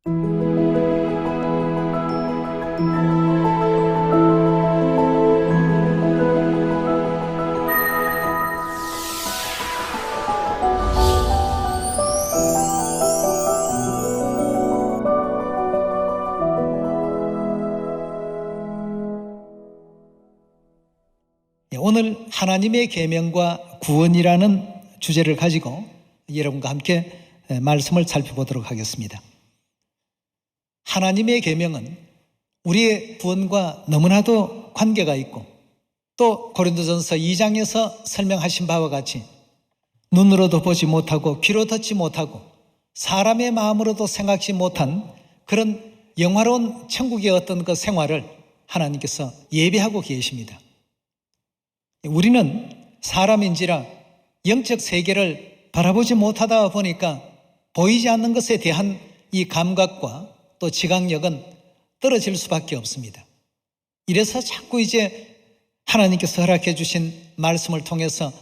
오늘 하나님의 계명과 구원이라는 주제를 가지고 여러분과 함께 말씀을 살펴보도록 하겠습니다. 하나님의 계명은 우리의 구원과 너무나도 관계가 있고, 또 고린도전서 2장에서 설명하신 바와 같이 눈으로도 보지 못하고 귀로 듣지 못하고 사람의 마음으로도 생각지 못한 그런 영화로운 천국의 어떤 그 생활을 하나님께서 예비하고 계십니다. 우리는 사람인지라 영적 세계를 바라보지 못하다 보니까 보이지 않는 것에 대한 이 감각과 또 지각력은 떨어질 수밖에 없습니다. 이래서 자꾸 이제 하나님께서 허락해 주신 말씀을 통해서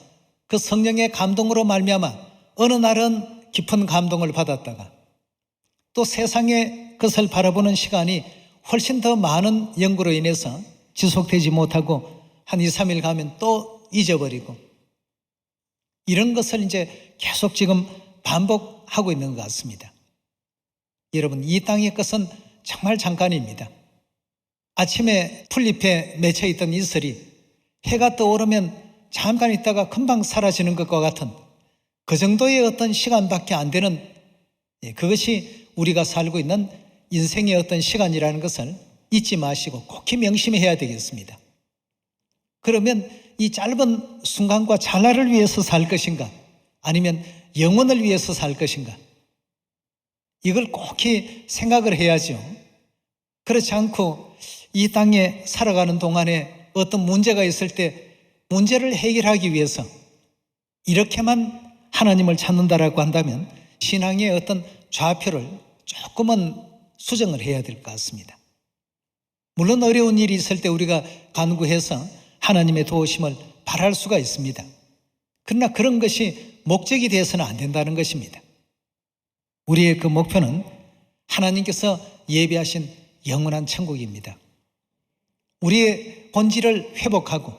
그 성령의 감동으로 말미암아 어느 날은 깊은 감동을 받았다가 또 세상의 것을 바라보는 시간이 훨씬 더 많은 연구로 인해서 지속되지 못하고 한 2, 3일 가면 또 잊어버리고, 이런 것을 이제 계속 지금 반복하고 있는 것 같습니다. 여러분, 이 땅의 것은 정말 잠깐입니다. 아침에 풀잎에 맺혀있던 이슬이 해가 떠오르면 잠깐 있다가 금방 사라지는 것과 같은 그 정도의 어떤 시간밖에 안 되는, 그것이 우리가 살고 있는 인생의 어떤 시간이라는 것을 잊지 마시고 꼭 명심해야 되겠습니다. 그러면 이 짧은 순간과 찰나를 위해서 살 것인가, 아니면 영원을 위해서 살 것인가, 이걸 꼭 생각을 해야죠. 그렇지 않고 이 땅에 살아가는 동안에 어떤 문제가 있을 때 문제를 해결하기 위해서 이렇게만 하나님을 찾는다라고 한다면 신앙의 어떤 좌표를 조금은 수정을 해야 될 것 같습니다. 물론 어려운 일이 있을 때 우리가 간구해서 하나님의 도우심을 바랄 수가 있습니다. 그러나 그런 것이 목적이 되어서는 안 된다는 것입니다. 우리의 그 목표는 하나님께서 예비하신 영원한 천국입니다. 우리의 본질을 회복하고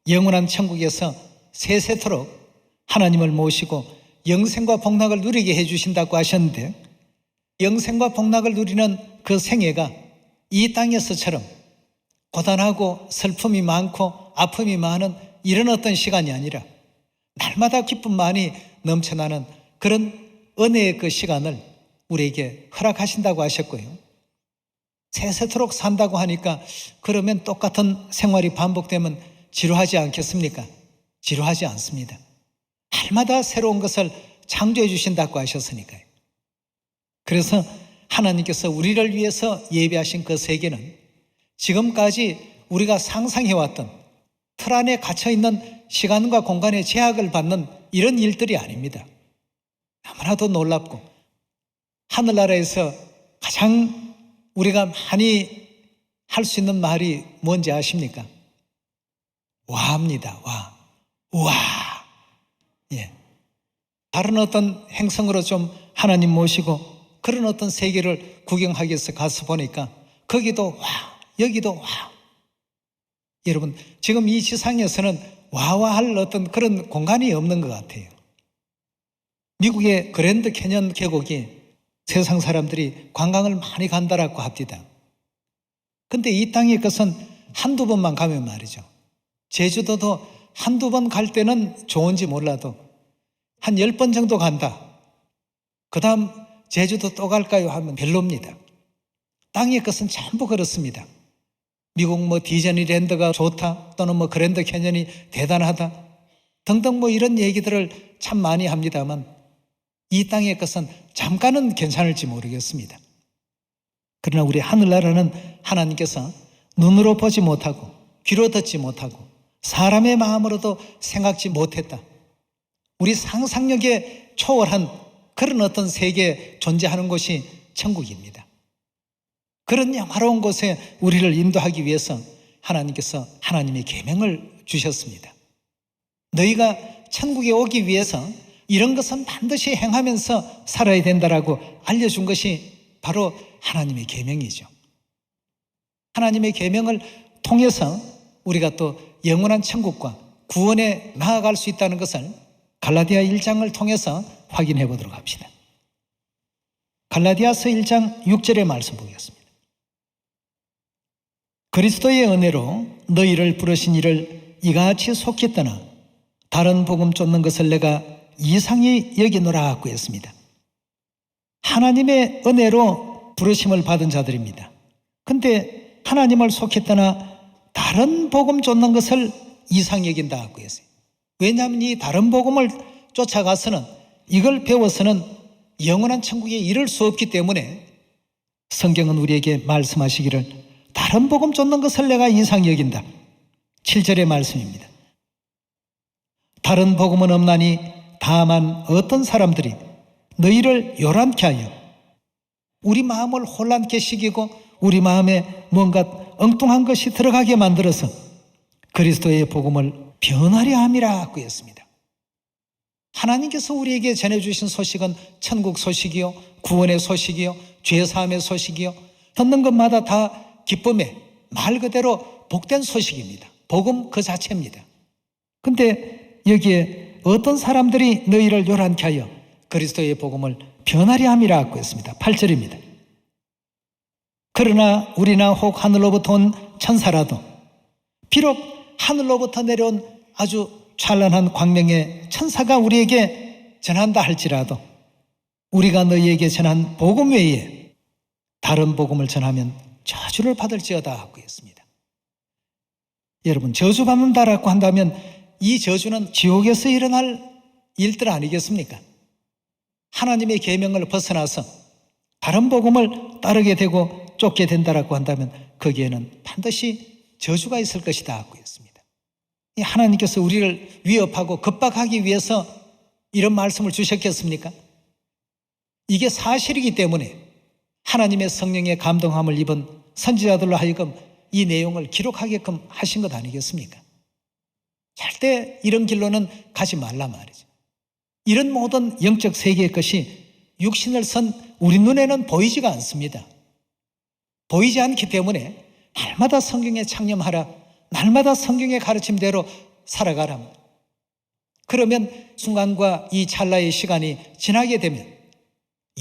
영원한 천국에서 세세토록 하나님을 모시고 영생과 복락을 누리게 해주신다고 하셨는데, 영생과 복락을 누리는 그 생애가 이 땅에서처럼 고단하고 슬픔이 많고 아픔이 많은 이런 어떤 시간이 아니라 날마다 기쁨만이 넘쳐나는 그런 은혜의 그 시간을 우리에게 허락하신다고 하셨고요. 세세토록 산다고 하니까 그러면 똑같은 생활이 반복되면 지루하지 않겠습니까? 지루하지 않습니다. 날마다 새로운 것을 창조해 주신다고 하셨으니까요. 그래서 하나님께서 우리를 위해서 예비하신 그 세계는 지금까지 우리가 상상해왔던 틀 안에 갇혀있는 시간과 공간의 제약을 받는 이런 일들이 아닙니다. 너무나도 놀랍고, 하늘나라에서 가장 우리가 많이 할 수 있는 말이 뭔지 아십니까? 와입니다. 와. 우와. 예. 다른 어떤 행성으로 좀 하나님 모시고 그런 어떤 세계를 구경하기 위해서 가서 보니까 거기도 와, 여기도 와. 여러분, 지금 이 지상에서는 와와할 어떤 그런 공간이 없는 것 같아요. 미국의 그랜드 캐년 계곡이 세상 사람들이 관광을 많이 간다라고 합니다. 근데 이 땅의 것은 한두 번만 가면 말이죠. 제주도도 한두 번 갈 때는 좋은지 몰라도 한 10번 정도 간다. 그 다음 제주도 또 갈까요 하면 별로입니다. 땅의 것은 전부 그렇습니다. 미국 디즈니랜드가 좋다, 또는 그랜드 캐년이 대단하다 등등 이런 얘기들을 참 많이 합니다만, 이 땅의 것은 잠깐은 괜찮을지 모르겠습니다. 그러나 우리 하늘나라는 하나님께서 눈으로 보지 못하고 귀로 듣지 못하고 사람의 마음으로도 생각지 못했다, 우리 상상력에 초월한 그런 어떤 세계에 존재하는 곳이 천국입니다. 그런 영화로운 곳에 우리를 인도하기 위해서 하나님께서 하나님의 계명을 주셨습니다. 너희가 천국에 오기 위해서 이런 것은 반드시 행하면서 살아야 된다라고 알려준 것이 바로 하나님의 계명이죠. 하나님의 계명을 통해서 우리가 또 영원한 천국과 구원에 나아갈 수 있다는 것을 갈라디아 1장을 통해서 확인해 보도록 합시다. 갈라디아서 1장 6절의 말씀 보겠습니다. 그리스도의 은혜로 너희를 부르신 이를 이같이 속히 떠나 다른 복음 쫓는 것을 내가 이상히 여기노라 하고 했습니다. 하나님의 은혜로 부르심을 받은 자들입니다. 근데 하나님을 속히 떠나 다른 복음 쫓는 것을 이상히 여긴다 하고 했어요. 왜냐하면 이 다른 복음을 쫓아가서는, 이걸 배워서는 영원한 천국에 이를 수 없기 때문에 성경은 우리에게 말씀하시기를 다른 복음 쫓는 것을 내가 이상히 여긴다. 7절의 말씀입니다. 다른 복음은 없나니 다만 어떤 사람들이 너희를 요란케 하여 우리 마음을 혼란케 시키고 우리 마음에 뭔가 엉뚱한 것이 들어가게 만들어서 그리스도의 복음을 변하려 함이라고 했습니다. 하나님께서 우리에게 전해주신 소식은 천국 소식이요, 구원의 소식이요, 죄사함의 소식이요, 듣는 것마다 다 기쁨의 말 그대로 복된 소식입니다. 복음 그 자체입니다. 근데 여기에 어떤 사람들이 너희를 요란케 하여 그리스도의 복음을 변하려 함이라고 했습니다. 8절입니다. 그러나 우리나 혹 하늘로부터 온 천사라도 비록 하늘로부터 내려온 아주 찬란한 광명의 천사가 우리에게 전한다 할지라도 우리가 너희에게 전한 복음 외에 다른 복음을 전하면 저주를 받을지어다 하고 했습니다. 여러분, 저주받는다라고 한다면 이 저주는 지옥에서 일어날 일들 아니겠습니까? 하나님의 계명을 벗어나서 다른 복음을 따르게 되고 쫓게 된다라고 한다면 거기에는 반드시 저주가 있을 것이다 하고 했습니다. 하나님께서 우리를 위협하고 겁박하기 위해서 이런 말씀을 주셨겠습니까? 이게 사실이기 때문에 하나님의 성령의 감동함을 입은 선지자들로 하여금 이 내용을 기록하게끔 하신 것 아니겠습니까? 절대 이런 길로는 가지 말라 말이죠. 이런 모든 영적 세계의 것이 육신을 선 우리 눈에는 보이지가 않습니다. 보이지 않기 때문에 날마다 성경에 창념하라, 날마다 성경의 가르침대로 살아가라. 그러면 순간과 이 찰나의 시간이 지나게 되면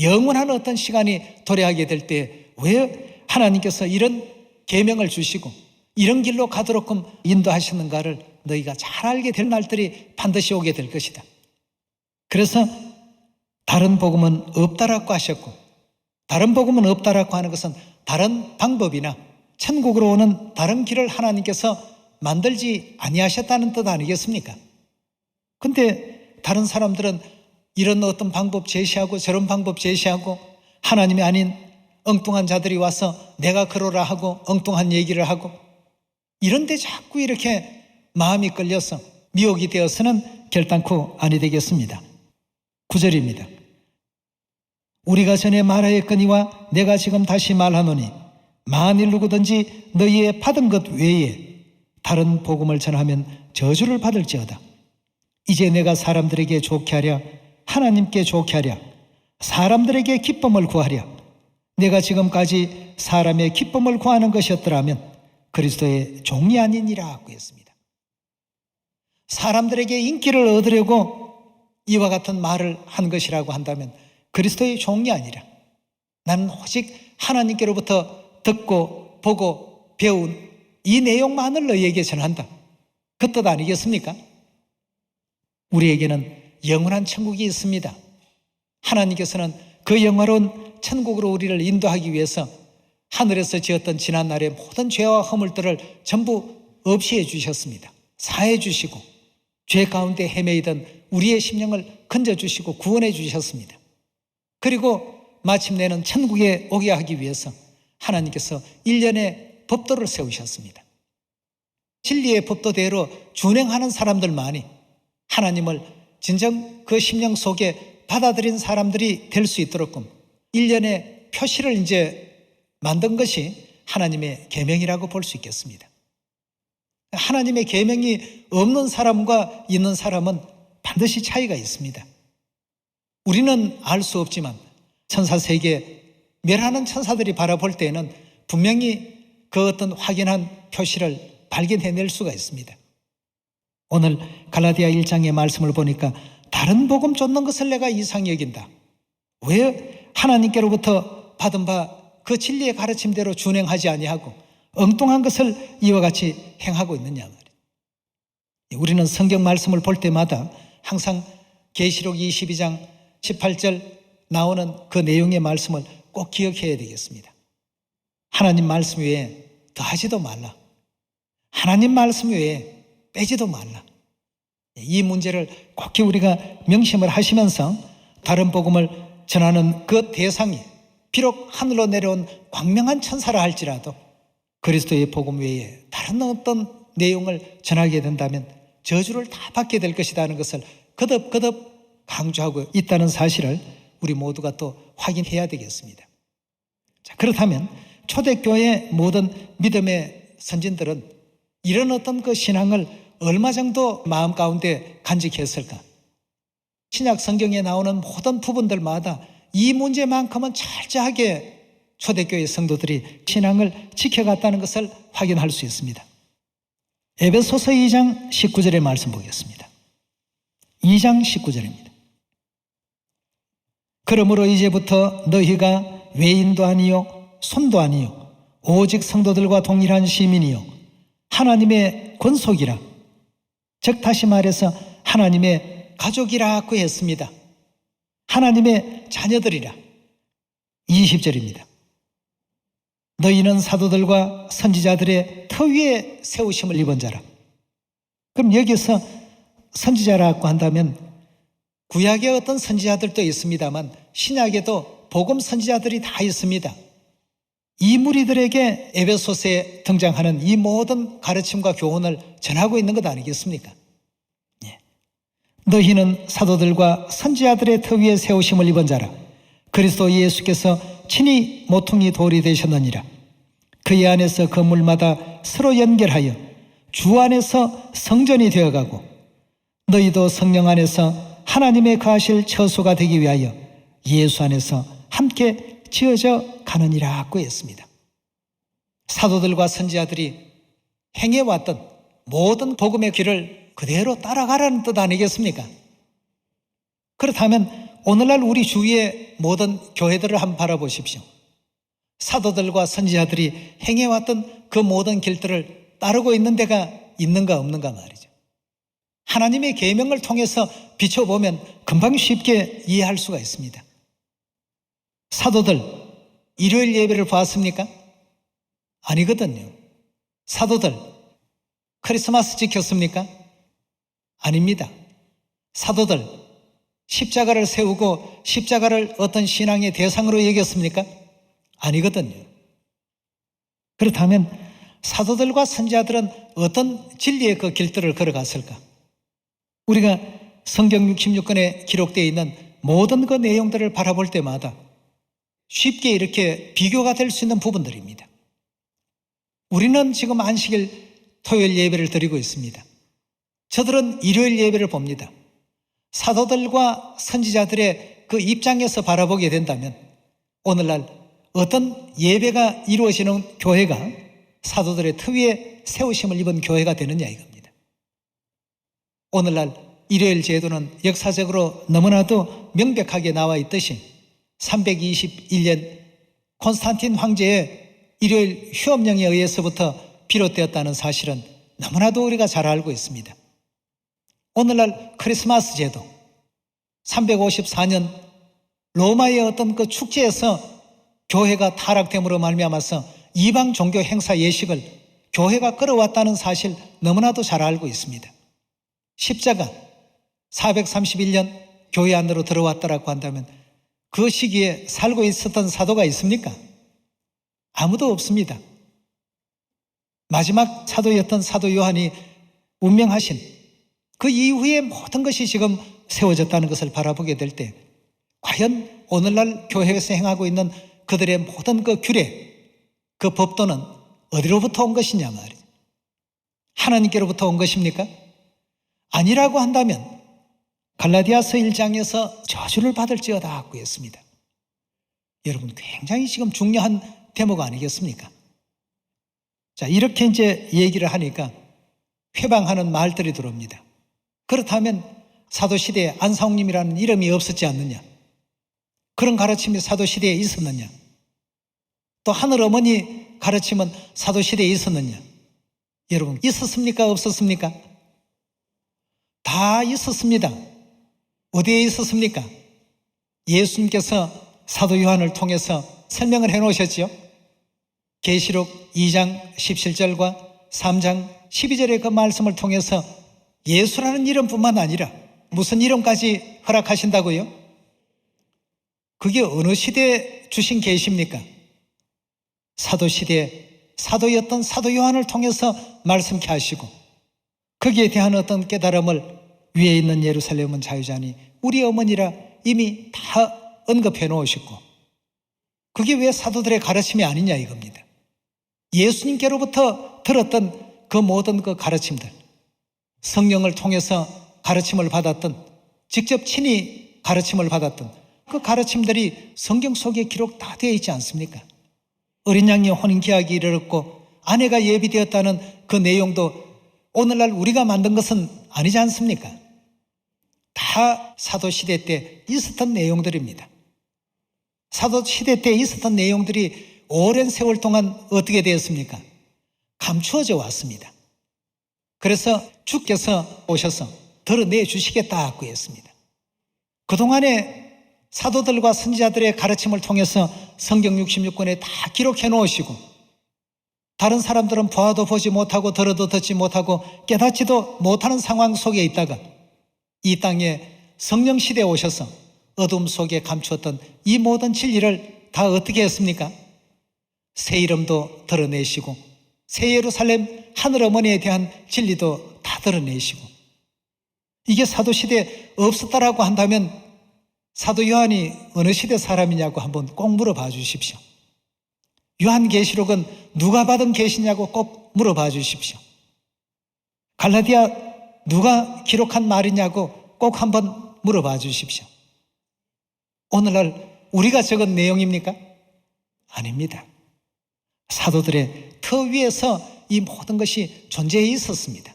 영원한 어떤 시간이 도래하게 될 때 왜 하나님께서 이런 계명을 주시고 이런 길로 가도록끔 인도하시는가를 너희가 잘 알게 될 날들이 반드시 오게 될 것이다. 그래서 다른 복음은 없다라고 하셨고, 다른 복음은 없다라고 하는 것은 다른 방법이나 천국으로 오는 다른 길을 하나님께서 만들지 아니하셨다는 뜻 아니겠습니까? 근데 다른 사람들은 이런 어떤 방법 제시하고 저런 방법 제시하고 하나님이 아닌 엉뚱한 자들이 와서 내가 그러라 하고 엉뚱한 얘기를 하고 이런데 자꾸 이렇게 마음이 끌려서 미혹이 되어서는 결단코 아니 되겠습니다. 9절입니다. 우리가 전에 말하였거니와 내가 지금 다시 말하노니 만일 누구든지 너희의 받은 것 외에 다른 복음을 전하면 저주를 받을지어다. 이제 내가 사람들에게 좋게 하랴 하나님께 좋게 하랴 사람들에게 기쁨을 구하랴 내가 지금까지 사람의 기쁨을 구하는 것이었더라면 그리스도의 종이 아니니라 하고 했습니다. 사람들에게 인기를 얻으려고 이와 같은 말을 한 것이라고 한다면 그리스도의 종이 아니라 나는 오직 하나님께로부터 듣고 보고 배운 이 내용만을 너희에게 전한다. 그 뜻 아니겠습니까? 우리에게는 영원한 천국이 있습니다. 하나님께서는 그 영화로운 천국으로 우리를 인도하기 위해서 하늘에서 지었던 지난날의 모든 죄와 허물들을 전부 없이해 주셨습니다. 사해 주시고 죄 가운데 헤매이던 우리의 심령을 건져주시고 구원해 주셨습니다. 그리고 마침내는 천국에 오게 하기 위해서 하나님께서 1년의 법도를 세우셨습니다. 진리의 법도대로 준행하는 사람들만이 하나님을 진정 그 심령 속에 받아들인 사람들이 될 수 있도록끔 1년의 표시를 이제 만든 것이 하나님의 계명이라고 볼 수 있겠습니다. 하나님의 계명이 없는 사람과 있는 사람은 반드시 차이가 있습니다. 우리는 알 수 없지만 천사 세계 멸하는 천사들이 바라볼 때에는 분명히 그 어떤 확연한 표시를 발견해낼 수가 있습니다. 오늘 갈라디아 1장의 말씀을 보니까 다른 복음 쫓는 것을 내가 이상히 여긴다. 왜 하나님께로부터 받은 바 그 진리의 가르침대로 준행하지 아니하고 엉뚱한 것을 이와 같이 행하고 있느냐 말이에요. 우리는 성경 말씀을 볼 때마다 항상 계시록 22장 18절 나오는 그 내용의 말씀을 꼭 기억해야 되겠습니다. 하나님 말씀 외에 더하지도 말라. 하나님 말씀 외에 빼지도 말라. 이 문제를 꼭 우리가 명심을 하시면서 다른 복음을 전하는 그 대상이 비록 하늘로 내려온 광명한 천사라 할지라도 그리스도의 복음 외에 다른 어떤 내용을 전하게 된다면 저주를 다 받게 될 것이라는 것을 거듭 강조하고 있다는 사실을 우리 모두가 또 확인해야 되겠습니다. 자, 그렇다면 초대교회 모든 믿음의 선진들은 이런 어떤 그 신앙을 얼마 정도 마음 가운데 간직했을까? 신약 성경에 나오는 모든 부분들마다 이 문제만큼은 철저하게 초대교회 성도들이 신앙을 지켜갔다는 것을 확인할 수 있습니다. 에베소서 2장 19절의 말씀 보겠습니다. 2장 19절입니다. 그러므로 이제부터 너희가 외인도 아니요 손도 아니요 오직 성도들과 동일한 시민이요 하나님의 권속이라, 즉 다시 말해서 하나님의 가족이라고 했습니다. 하나님의 자녀들이라. 20절입니다. 너희는 사도들과 선지자들의 터 위에 세우심을 입은 자라. 그럼 여기서 선지자라고 한다면 구약의 어떤 선지자들도 있습니다만 신약에도 복음 선지자들이 다 있습니다. 이 무리들에게 에베소서에 등장하는 이 모든 가르침과 교훈을 전하고 있는 것 아니겠습니까? 너희는 사도들과 선지자들의 터 위에 세우심을 입은 자라. 그리스도 예수께서 친히 모퉁이 돌이 되셨느니라. 그의 안에서 건물마다 서로 연결하여 주 안에서 성전이 되어가고 너희도 성령 안에서 하나님의 거하실 처소가 되기 위하여 예수 안에서 함께 지어져 가느니라고 했습니다. 사도들과 선지자들이 행해왔던 모든 복음의 길을 그대로 따라가라는 뜻 아니겠습니까? 그렇다면 오늘날 우리 주위의 모든 교회들을 한번 바라보십시오. 사도들과 선지자들이 행해왔던 그 모든 길들을 따르고 있는 데가 있는가 없는가 말이죠. 하나님의 계명을 통해서 비춰보면 금방 쉽게 이해할 수가 있습니다. 사도들 일요일 예배를 보았습니까? 아니거든요. 사도들 크리스마스 지켰습니까? 아닙니다. 사도들 십자가를 세우고 십자가를 어떤 신앙의 대상으로 여겼습니까? 아니거든요. 그렇다면 사도들과 선지자들은 어떤 진리의 그 길들을 걸어갔을까? 우리가 성경 66권에 기록되어 있는 모든 그 내용들을 바라볼 때마다 쉽게 이렇게 비교가 될 수 있는 부분들입니다. 우리는 지금 안식일 토요일 예배를 드리고 있습니다. 저들은 일요일 예배를 봅니다. 사도들과 선지자들의 그 입장에서 바라보게 된다면 오늘날 어떤 예배가 이루어지는 교회가 사도들의 터 위에 세우심을 입은 교회가 되느냐 이겁니다. 오늘날 일요일 제도는 역사적으로 너무나도 명백하게 나와 있듯이 321년 콘스탄틴 황제의 일요일 휴업령에 의해서부터 비롯되었다는 사실은 너무나도 우리가 잘 알고 있습니다. 오늘날 크리스마스 제도 354년 로마의 어떤 그 축제에서 교회가 타락됨으로 말미암아서 이방 종교 행사 예식을 교회가 끌어왔다는 사실 너무나도 잘 알고 있습니다. 십자가 431년 교회 안으로 들어왔다라고 한다면 그 시기에 살고 있었던 사도가 있습니까? 아무도 없습니다. 마지막 사도였던 사도 요한이 운명하신 그 이후에 모든 것이 지금 세워졌다는 것을 바라보게 될 때 과연 오늘날 교회에서 행하고 있는 그들의 모든 그 규례, 그 법도는 어디로부터 온 것이냐 말이죠. 하나님께로부터 온 것입니까? 아니라고 한다면 갈라디아서 1장에서 저주를 받을지어다 하고 했습니다. 여러분, 굉장히 지금 중요한 대목 아니겠습니까? 자, 이렇게 이제 얘기를 하니까 회방하는 말들이 들어옵니다. 그렇다면 사도시대에 안사홍님이라는 이름이 없었지 않느냐? 그런 가르침이 사도시대에 있었느냐? 또 하늘어머니 가르침은 사도시대에 있었느냐? 여러분, 있었습니까? 없었습니까? 다 있었습니다. 어디에 있었습니까? 예수님께서 사도 요한을 통해서 설명을 해놓으셨지요. 계시록 2장 17절과 3장 12절의 그 말씀을 통해서 예수라는 이름뿐만 아니라 무슨 이름까지 허락하신다고요? 그게 어느 시대에 주신 계시입니까? 사도시대에 사도였던 사도 요한을 통해서 말씀케 하시고 거기에 대한 어떤 깨달음을 위에 있는 예루살렘은 자유자니 우리 어머니라 이미 다 언급해 놓으셨고, 그게 왜 사도들의 가르침이 아니냐 이겁니다. 예수님께로부터 들었던 그 모든 그 가르침들, 성령을 통해서 가르침을 받았던, 직접 친히 가르침을 받았던 그 가르침들이 성경 속에 기록 다 되어 있지 않습니까? 어린 양의 혼인계약이 이르렀고 아내가 예비되었다는 그 내용도 오늘날 우리가 만든 것은 아니지 않습니까? 다 사도시대 때 있었던 내용들입니다. 사도시대 때 있었던 내용들이 오랜 세월 동안 어떻게 되었습니까? 감추어져 왔습니다. 그래서 주께서 오셔서 드러내 주시겠다고 했습니다. 그동안에 사도들과 선지자들의 가르침을 통해서 성경 66권에 다 기록해 놓으시고 다른 사람들은 보아도 보지 못하고 들어도 듣지 못하고 깨닫지도 못하는 상황 속에 있다가 이 땅에 성령 시대에 오셔서 어둠 속에 감추었던 이 모든 진리를 다 어떻게 했습니까? 새 이름도 드러내시고 새 예루살렘 하늘어머니에 대한 진리도 다 드러내시고, 이게 사도시대에 없었다라고 한다면 사도 요한이 어느 시대 사람이냐고 한번 꼭 물어봐 주십시오. 요한계시록은 누가 받은 계시냐고 꼭 물어봐 주십시오. 갈라디아 누가 기록한 말이냐고 꼭 한번 물어봐 주십시오. 오늘날 우리가 적은 내용입니까? 아닙니다. 사도들의 터 위에서 이 모든 것이 존재해 있었습니다.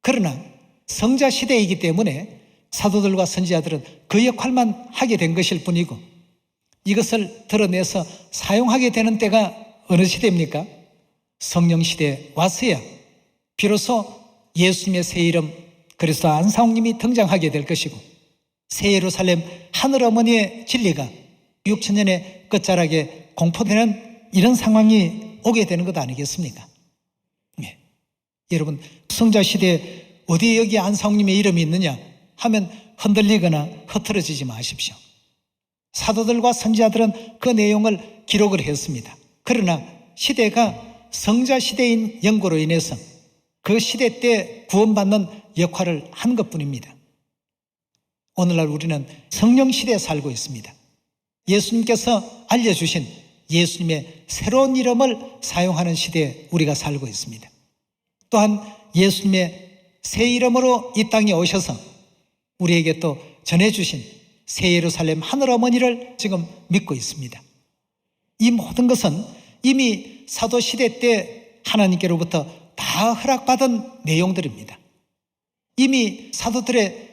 그러나 성자 시대이기 때문에 사도들과 선지자들은 그 역할만 하게 된 것일 뿐이고 이것을 드러내서 사용하게 되는 때가 어느 시대입니까? 성령 시대에 왔어야 비로소 예수님의 새 이름 그리스도 안사홍님이 등장하게 될 것이고 새 예루살렘 하늘어머니의 진리가 6천년의 끝자락에 공포되는 이런 상황이 오게 되는 것 아니겠습니까? 네. 여러분, 성자 시대에 어디에 여기 안사홍님의 이름이 있느냐 하면 흔들리거나 흐트러지지 마십시오. 사도들과 선지자들은 그 내용을 기록을 했습니다. 그러나 시대가 성자 시대인 연고로 인해서 그 시대 때 구원받는 역할을 한 것뿐입니다. 오늘날 우리는 성령 시대에 살고 있습니다. 예수님께서 알려주신 예수님의 새로운 이름을 사용하는 시대에 우리가 살고 있습니다. 또한 예수님의 새 이름으로 이 땅에 오셔서 우리에게 또 전해주신 새 예루살렘 하늘어머니를 지금 믿고 있습니다. 이 모든 것은 이미 사도시대 때 하나님께로부터 다 허락받은 내용들입니다. 이미 사도들의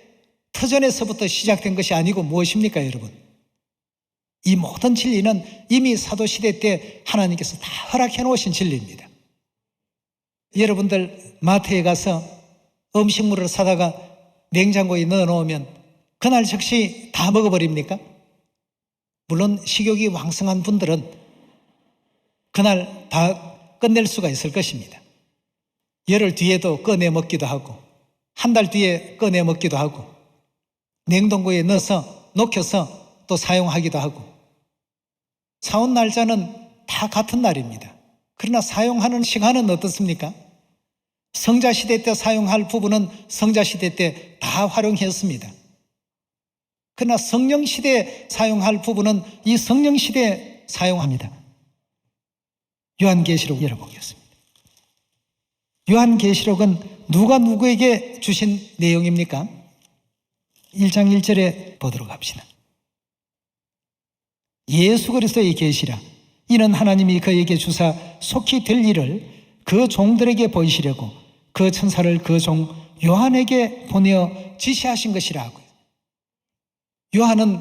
터전에서부터 시작된 것이 아니고 무엇입니까, 여러분? 이 모든 진리는 이미 사도시대 때 하나님께서 다 허락해 놓으신 진리입니다. 여러분들 마트에 가서 음식물을 사다가 냉장고에 넣어놓으면 그날 즉시 다 먹어버립니까? 물론 식욕이 왕성한 분들은 그날 다 끝낼 수가 있을 것입니다. 열흘 뒤에도 꺼내 먹기도 하고 한 달 뒤에 꺼내 먹기도 하고 냉동고에 넣어서 녹여서 또 사용하기도 하고 사온 날짜는 다 같은 날입니다. 그러나 사용하는 시간은 어떻습니까? 성자시대 때 사용할 부분은 성자시대 때 다 활용했습니다. 그러나 성령시대에 사용할 부분은 이 성령시대에 사용합니다. 요한계시록 열어보겠습니다. 요한계시록은 누가 누구에게 주신 내용입니까? 1장 1절에 보도록 합시다. 예수 그리스도의 계시라. 이는 하나님이 그에게 주사 속히 될 일을 그 종들에게 보이시려고 그 천사를 그 종 요한에게 보내어 지시하신 것이라고요. 요한은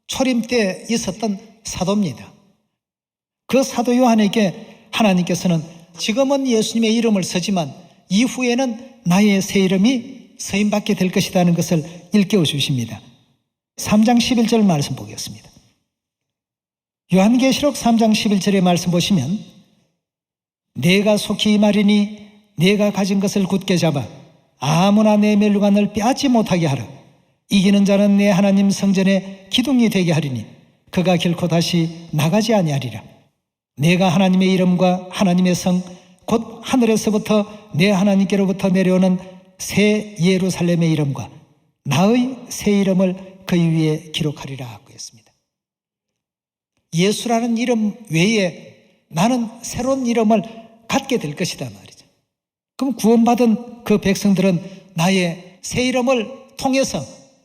초림 때 있었던 사도입니다. 그 사도 요한에게 하나님께서는 지금은 예수님의 이름을 쓰지만 이후에는 나의 새 이름이 서임받게 될 것이라는 것을 일깨워 주십니다. 3장 11절 말씀 보겠습니다. 요한계시록 3장 11절의 말씀 보시면 내가 속히 말이니 내가 가진 것을 굳게 잡아 아무나 내 멸류관을 빼앗지 못하게 하라. 이기는 자는 내 하나님 성전의 기둥이 되게 하리니 그가 결코 다시 나가지 아니하리라. 내가 하나님의 이름과 하나님의 성 곧 하늘에서부터 내 하나님께로부터 내려오는 새 예루살렘의 이름과 나의 새 이름을 그 위에 기록하리라 하고 했습니다. 예수라는 이름 외에 나는 새로운 이름을 갖게 될 것이다 말이죠. 그럼 구원받은 그 백성들은 나의 새 이름을 통해서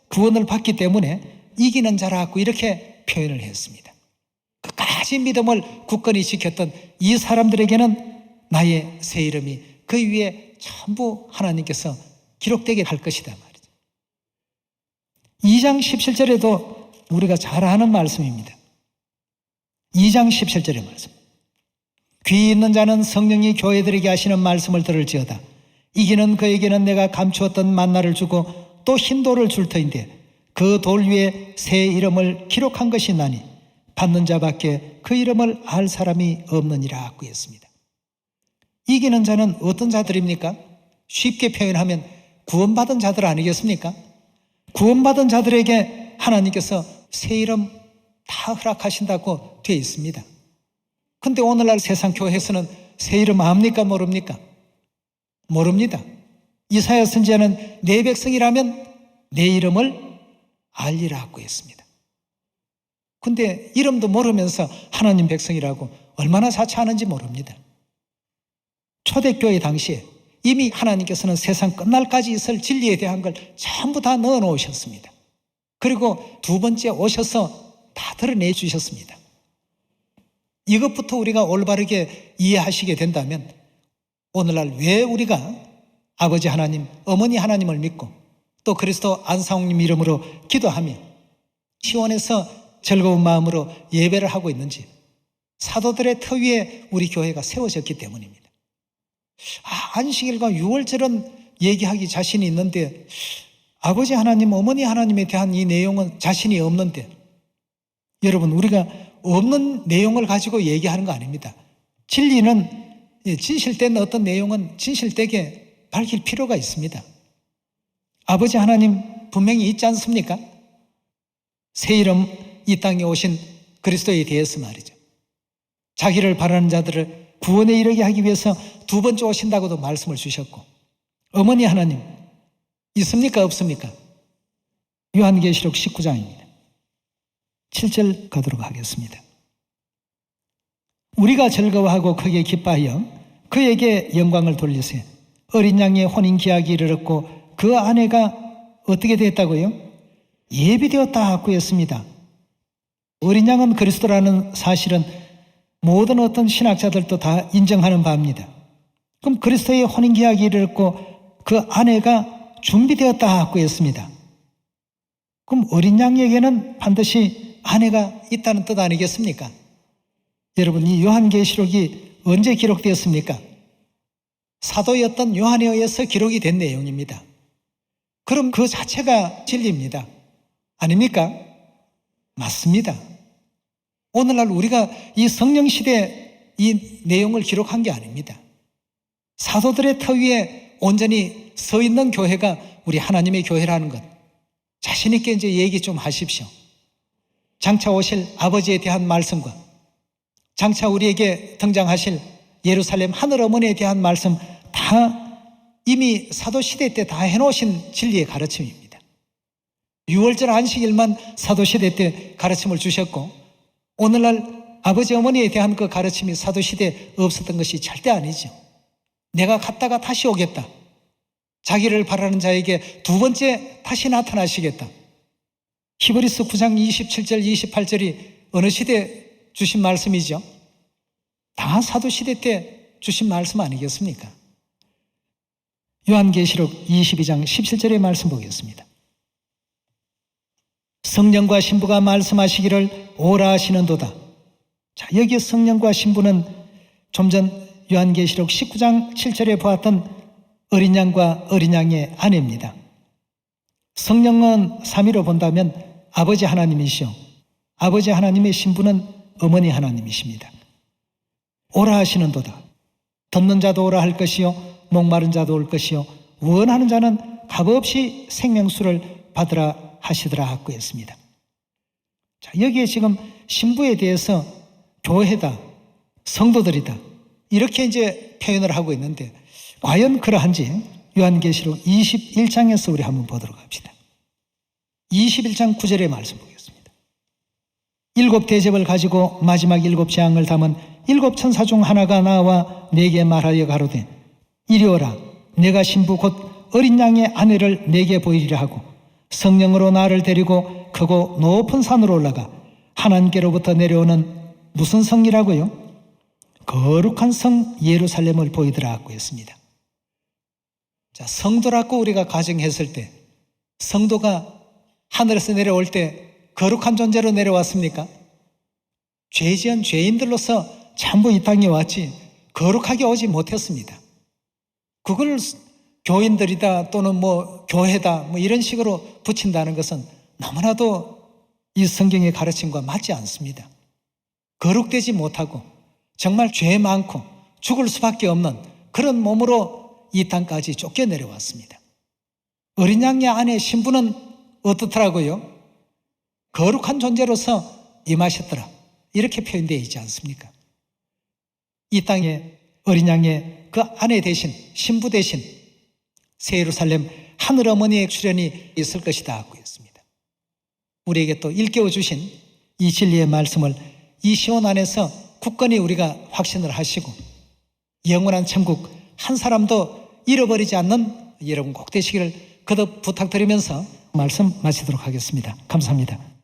구원을 받기 때문에 이기는 자라고 이렇게 표현을 했습니다. 끝까지 믿음을 굳건히 지켰던 이 사람들에게는 나의 새 이름이 그 위에 전부 하나님께서 기록되게 할 것이다 말이죠. 2장 17절에도 우리가 잘 아는 말씀입니다. 2장 17절의 말씀. 귀 있는 자는 성령이 교회들에게 하시는 말씀을 들을지어다. 이기는 그에게는 내가 감추었던 만나를 주고 또 흰 돌을 줄 터인데 그 돌 위에 새 이름을 기록한 것이 나니 받는 자밖에 그 이름을 알 사람이 없느니라 하고 했습니다. 이기는 자는 어떤 자들입니까? 쉽게 표현하면 구원받은 자들 아니겠습니까? 구원받은 자들에게 하나님께서 새 이름 다 허락하신다고 되어 있습니다. 근데 오늘날 세상 교회에서는 새 이름 압니까? 모릅니까? 모릅니다. 이사야 선지자는 내 백성이라면 내 이름을 알리라고 했습니다. 근데 이름도 모르면서 하나님 백성이라고 얼마나 자처하는지 모릅니다. 초대교회 당시에 이미 하나님께서는 세상 끝날까지 있을 진리에 대한 걸 전부 다 넣어 놓으셨습니다. 그리고 두 번째 오셔서 다 드러내 주셨습니다. 이것부터 우리가 올바르게 이해하시게 된다면 오늘날 왜 우리가 아버지 하나님, 어머니 하나님을 믿고 또 그리스도 안상홍님 이름으로 기도하며 시원해서 즐거운 마음으로 예배를 하고 있는지 사도들의 터 위에 우리 교회가 세워졌기 때문입니다. 안식일과 유월절은 얘기하기 자신이 있는데 아버지 하나님, 어머니 하나님에 대한 이 내용은 자신이 없는데 여러분 우리가 없는 내용을 가지고 얘기하는 거 아닙니다. 진리는 진실된 어떤 내용은 진실되게 밝힐 필요가 있습니다. 아버지 하나님 분명히 있지 않습니까? 새 이름 이 땅에 오신 그리스도에 대해서 말이죠. 자기를 바라는 자들을 구원에 이르게 하기 위해서 두 번째 오신다고도 말씀을 주셨고 어머니 하나님 있습니까? 없습니까? 요한계시록 19장입니다. 7절 가도록 하겠습니다. 우리가 즐거워하고 크게 기뻐하여 그에게 영광을 돌리세. 어린 양의 혼인 기약이 이르렀고 그 아내가 어떻게 됐다고요? 예비되었다 하고 했습니다. 어린 양은 그리스도라는 사실은 모든 어떤 신학자들도 다 인정하는 바입니다. 그럼 그리스도의 혼인 기약이 이르렀고 그 아내가 준비되었다 하고 했습니다. 그럼 어린 양에게는 반드시 아내가 있다는 뜻 아니겠습니까? 여러분 이 요한계시록이 언제 기록되었습니까? 사도였던 요한에 의해서 기록이 된 내용입니다. 그럼 그 자체가 진리입니다. 아닙니까? 맞습니다. 오늘날 우리가 이 성령시대 이 내용을 기록한 게 아닙니다. 사도들의 터 위에 온전히 서 있는 교회가 우리 하나님의 교회라는 것 자신 있게 이제 얘기 좀 하십시오. 장차 오실 아버지에 대한 말씀과 장차 우리에게 등장하실 예루살렘 하늘 어머니에 대한 말씀 다 이미 사도시대 때 다 해놓으신 진리의 가르침입니다. 6월절 안식일만 사도시대 때 가르침을 주셨고 오늘날 아버지 어머니에 대한 그 가르침이 사도시대에 없었던 것이 절대 아니죠. 내가 갔다가 다시 오겠다. 자기를 바라는 자에게 두 번째 다시 나타나시겠다. 히브리서 9장 27절 28절이 어느 시대 주신 말씀이죠? 다 사도시대 때 주신 말씀 아니겠습니까? 요한계시록 22장 17절의 말씀 보겠습니다. 성령과 신부가 말씀하시기를 오라 하시는도다. 자, 여기 성령과 신부는 좀 전 요한계시록 19장 7절에 보았던 어린 양과 어린 양의 아내입니다. 성령은 삼위로 본다면 아버지 하나님이시요, 아버지 하나님의 신부는 어머니 하나님이십니다. 오라 하시는도다. 듣는 자도 오라 할 것이요, 목마른 자도 올 것이요, 원하는 자는 값없이 생명수를 받으라 하시더라 하고 했습니다. 자, 여기에 지금 신부에 대해서 교회다, 성도들이다, 이렇게 이제 표현을 하고 있는데, 과연 그러한지 요한계시록 21장에서 우리 한번 보도록 합시다. 21장 9절의 말씀 보겠습니다. 일곱 대접을 가지고 마지막 일곱 재앙을 담은 일곱 천사 중 하나가 나와 내게 말하여 가로되, 이리 오라. 내가 신부 곧 어린 양의 아내를 내게 보이리라 하고 성령으로 나를 데리고 크고 높은 산으로 올라가 하나님께로부터 내려오는 무슨 성이라고요? 거룩한 성 예루살렘을 보이더라 하고 했습니다. 자, 성도라고 우리가 가정했을 때, 성도가 하늘에서 내려올 때 거룩한 존재로 내려왔습니까? 죄 지은 죄인들로서 전부 이 땅에 왔지 거룩하게 오지 못했습니다. 그걸 교인들이다 또는 교회다 이런 식으로 붙인다는 것은 너무나도 이 성경의 가르침과 맞지 않습니다. 거룩되지 못하고 정말 죄 많고 죽을 수밖에 없는 그런 몸으로 이 땅까지 쫓겨 내려왔습니다. 어린 양의 아내 신부는 어떻더라고요? 거룩한 존재로서 임하셨더라, 이렇게 표현되어 있지 않습니까? 이 땅에 어린 양의 그 아내 대신, 신부 대신 새 예루살렘 하늘어머니의 출현이 있을 것이다 하고 했습니다. 우리에게 또 일깨워 주신 이 진리의 말씀을 이 시온 안에서 굳건히 우리가 확신을 하시고 영원한 천국 한 사람도 잃어버리지 않는 여러분 꼭 되시기를 거듭 부탁드리면서 말씀 마치도록 하겠습니다. 감사합니다.